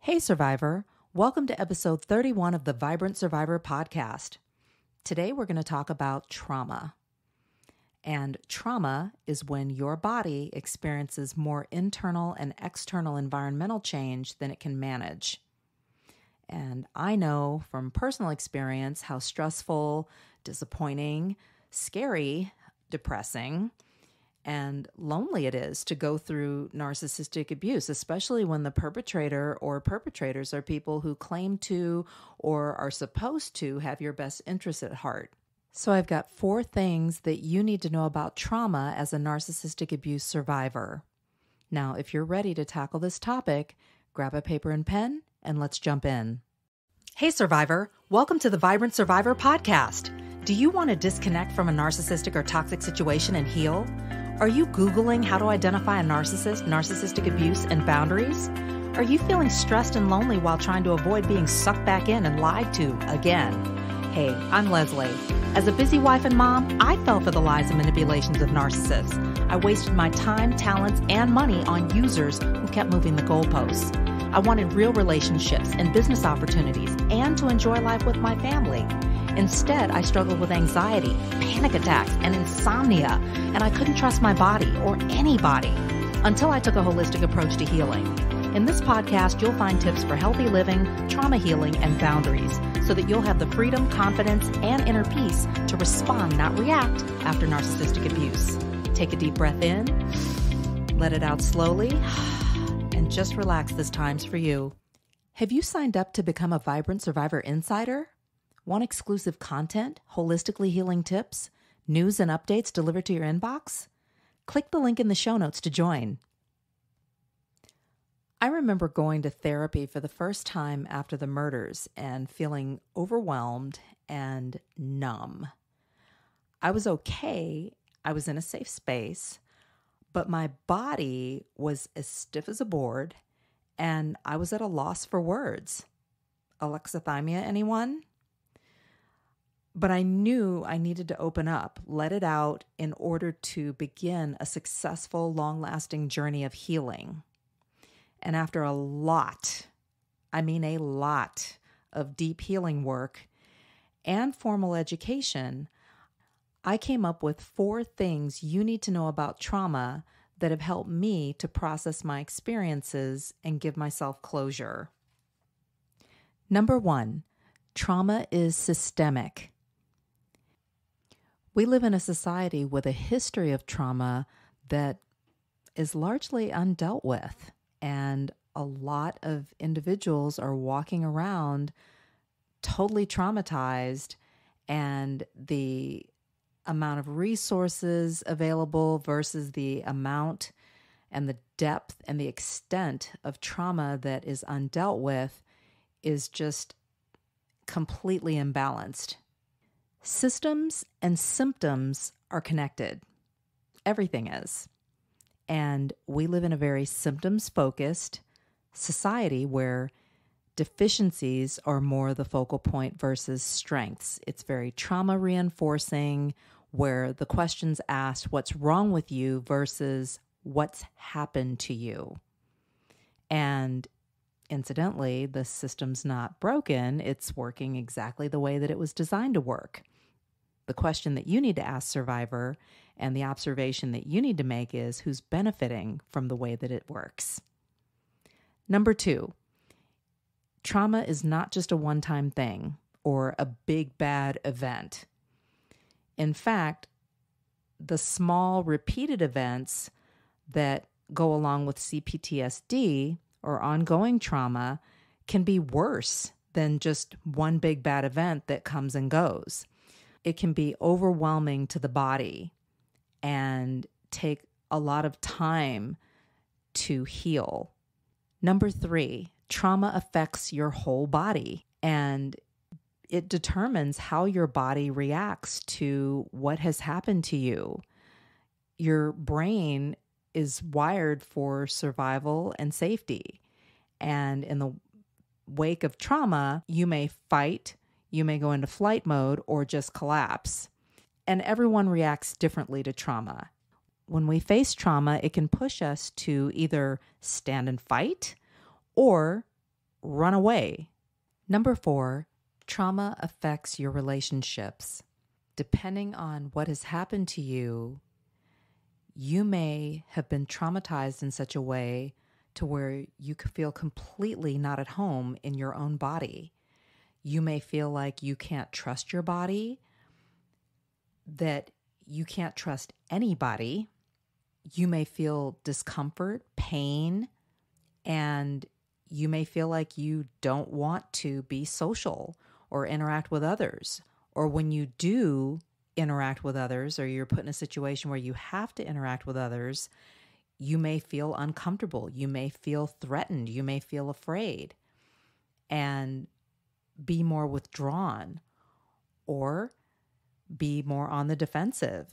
Hey, Survivor. Welcome to episode 31 of the Vibrant Survivor podcast. Today, we're going to talk about trauma. And trauma is when your body experiences more internal and external environmental change than it can manage. And I know from personal experience how stressful, disappointing, scary, depressing, and lonely it is to go through narcissistic abuse, especially when the perpetrator or perpetrators are people who claim to or are supposed to have your best interests at heart. So I've got 4 things that you need to know about trauma as a narcissistic abuse survivor. Now, if you're ready to tackle this topic, grab a paper and pen and let's jump in. Hey, Survivor. Welcome to the Vibrant Survivor podcast. Do you want to disconnect from a narcissistic or toxic situation and heal? Are you Googling how to identify a narcissist, narcissistic abuse, and boundaries? Are you feeling stressed and lonely while trying to avoid being sucked back in and lied to again? Hey, I'm Lesley. As a busy wife and mom, I fell for the lies and manipulations of narcissists. I wasted my time, talents, and money on users who kept moving the goalposts. I wanted real relationships and business opportunities and to enjoy life with my family. Instead, I struggled with anxiety, panic attacks, and insomnia, and I couldn't trust my body or anybody until I took a holistic approach to healing. In this podcast, you'll find tips for healthy living, trauma healing, and boundaries so that you'll have the freedom, confidence, and inner peace to respond, not react, after narcissistic abuse. Take a deep breath in, let it out slowly, and just relax. This time's for you. Have you signed up to become a Vibrant Survivor Insider? Want exclusive content, holistically healing tips, news and updates delivered to your inbox? Click the link in the show notes to join. I remember going to therapy for the first time after the murders and feeling overwhelmed and numb. I was okay. I was in a safe space, but my body was as stiff as a board and I was at a loss for words. Alexithymia, anyone? But I knew I needed to open up, let it out in order to begin a successful, long-lasting journey of healing. And after a lot of deep healing work and formal education, I came up with 4 things you need to know about trauma that have helped me to process my experiences and give myself closure. Number 1, trauma is systemic. We live in a society with a history of trauma that is largely undealt with, and a lot of individuals are walking around totally traumatized, and the amount of resources available versus the amount and the depth and the extent of trauma that is undealt with is just completely imbalanced. Systems and symptoms are connected. Everything is. And we live in a very symptoms-focused society where deficiencies are more the focal point versus strengths. It's very trauma-reinforcing, where the question's asked, what's wrong with you versus what's happened to you? And incidentally, the system's not broken. It's working exactly the way that it was designed to work. The question that you need to ask Survivor and the observation that you need to make is who's benefiting from the way that it works. Number 2, trauma is not just a one-time thing or a big bad event. In fact, the small repeated events that go along with CPTSD or ongoing trauma can be worse than just one big bad event that comes and goes. It can be overwhelming to the body and take a lot of time to heal. Number 3, trauma affects your whole body, and it determines how your body reacts to what has happened to you. Your brain is wired for survival and safety. And in the wake of trauma, you may fight, you may go into flight mode, or just collapse. And everyone reacts differently to trauma. When we face trauma, it can push us to either stand and fight or run away. Number 4, trauma affects your relationships. Depending on what has happened to you, you may have been traumatized in such a way to where you could feel completely not at home in your own body. You may feel like you can't trust your body, that you can't trust anybody. You may feel discomfort, pain, and you may feel like you don't want to be social or interact with others. Or when you do interact with others, or you're put in a situation where you have to interact with others, you may feel uncomfortable. You may feel threatened. You may feel afraid and be more withdrawn or be more on the defensive.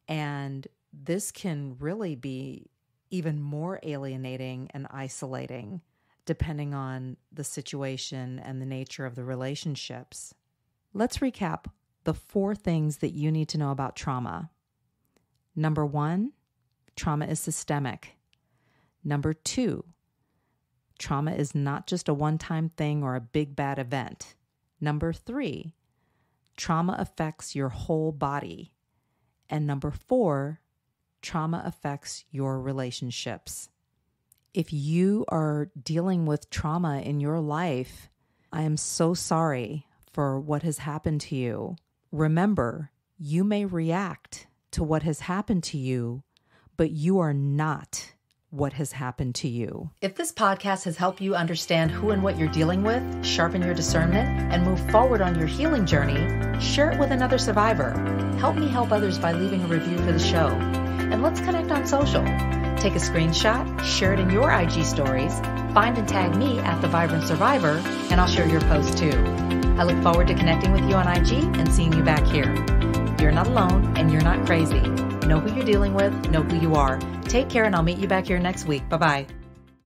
And this can really be even more alienating and isolating depending on the situation and the nature of the relationships. Let's recap the 4 things that you need to know about trauma. Number 1, trauma is systemic. Number 2, trauma is not just a one-time thing or a big bad event. Number 3, trauma affects your whole body. And number 4, trauma affects your relationships. If you are dealing with trauma in your life, I am so sorry for what has happened to you. Remember, you may react to what has happened to you, but you are not what has happened to you. If this podcast has helped you understand who and what you're dealing with, sharpen your discernment, and move forward on your healing journey, share it with another survivor. Help me help others by leaving a review for the show. And let's connect on social. Take a screenshot, share it in your IG stories, find and tag me at The Vibrant Survivor, and I'll share your post too. I look forward to connecting with you on IG and seeing you back here. You're not alone and you're not crazy. Know who you're dealing with, know who you are. Take care, and I'll meet you back here next week. Bye-bye.